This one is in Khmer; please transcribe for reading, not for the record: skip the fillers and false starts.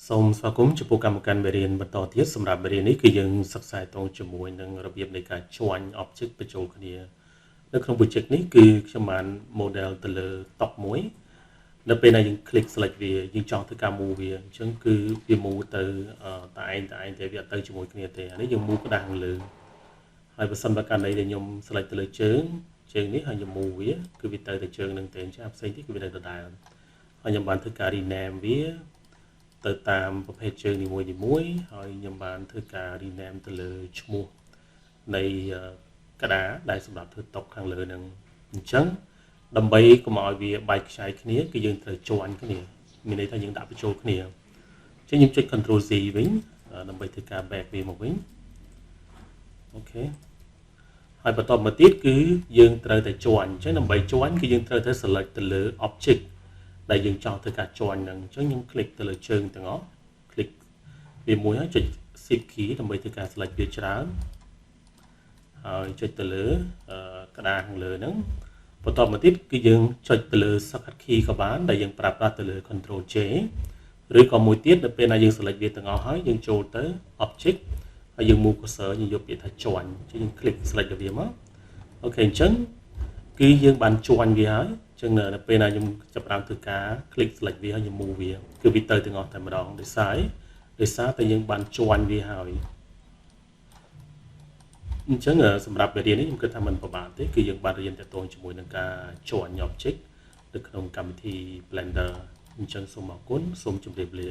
សូមស្វាគមន៍ចំពោះកម្មការមេរៀនបន្តទៀតសម្រាប់មេរៀននេះគឺយើងសិក្សាតទៅជាមួយនឹងរបៀបនៃការជាន់ object បញ្ចូលគ្នានៅក្នុង project នេះគឺខ្ញុំបាន model ទៅលើ top មួយនៅពេលដែលយើង click select វាយើងចង់ធ្វើការ move វាអញ្ចឹងគឺវា move ទៅតែឯងតែវាអត់ទៅជាមួយគ្នាទេអានេះយើង move ក្តារខាងលើហើយបើសិនបើករណីដែលខ្ញុំ select ទៅលើជើងនេះហើយខ្ញុំ move វាគឺវាទៅជើងនឹងទេអញ្ចឹងផ្សេងទៀតគឺវានៅដដែលហើយខ្ញុំបានធ្វើការ rename វាទៅតាមប្រភេទជើងនីមួយហើយខ្ញុំបានធ្វើការ rename ទៅលើឈ្មោះនៃក្តារដែលសម្រាប់ធ្វើតុកខាងលើនឹងអញ្ចឹងដើម្បីកុំឲ្យវាបែកខ្ចាយគ្នាគឺយើងត្រូវជាន់គ្នាមានន័យថាយើងដាក់បញ្ចូលគ្នាអញ្ចឹងខ្ញុំចុច Ctrl Z វិញដើម្បីធ្វើការ back វាមកវិញអូខេហើយបន្តមកទៀតគឺយើងត្រូវតែជាន់អញ្ចឹងដើម្បីជាន់គឺយើងត្រូវតែ select ទៅលើ object ដែលយើងចង់ធ្វើការជាន់ហ្នឹងអញ្ចឹងខ្ញុំ click ទៅលើជើងទាំងអស់ click វាមួយហើយចុច Shift key ដើម្បីធ្វើការ select វាច្រើនហើយចុចទៅលើក្តារខាងលើហ្នឹងបន្តមកទៀតគឺយើងចុចទៅលើ shortcut key ក៏បានដែលយើងប្រើប្រាស់ទៅលើ Ctrl J ឬក៏មួយទៀតនៅពេលណាយើង select វាទាំងអស់ហើយយើងចូលទៅ object ហើយយើង move cursor យើងយកពាក្យថាជាន់អញ្ចឹងយើង click select វាមកអូខេអញ្ចឹងគឺយើងបានជាន់វាហើយអញ្ចឹងនៅពេលណាខ្ញុំចាប់ផ្ដើមធ្វើការ click select វាហើយខ្ញុំ move វាគឺវាទៅទាំងអស់តែម្ដងដោយសារតែយើងបានជាន់វាហើយអញ្ចឹងសម្រាប់មេរៀននេះខ្ញុំគិតថាมันពិបាកទេគឺយើងបានរៀនទាក់ទងជាមួយនឹងការជាន់ object នៅក្នុងកម្មវិធី Blender អញ្ចឹងសូមអរគុណសូមជម្រាបលា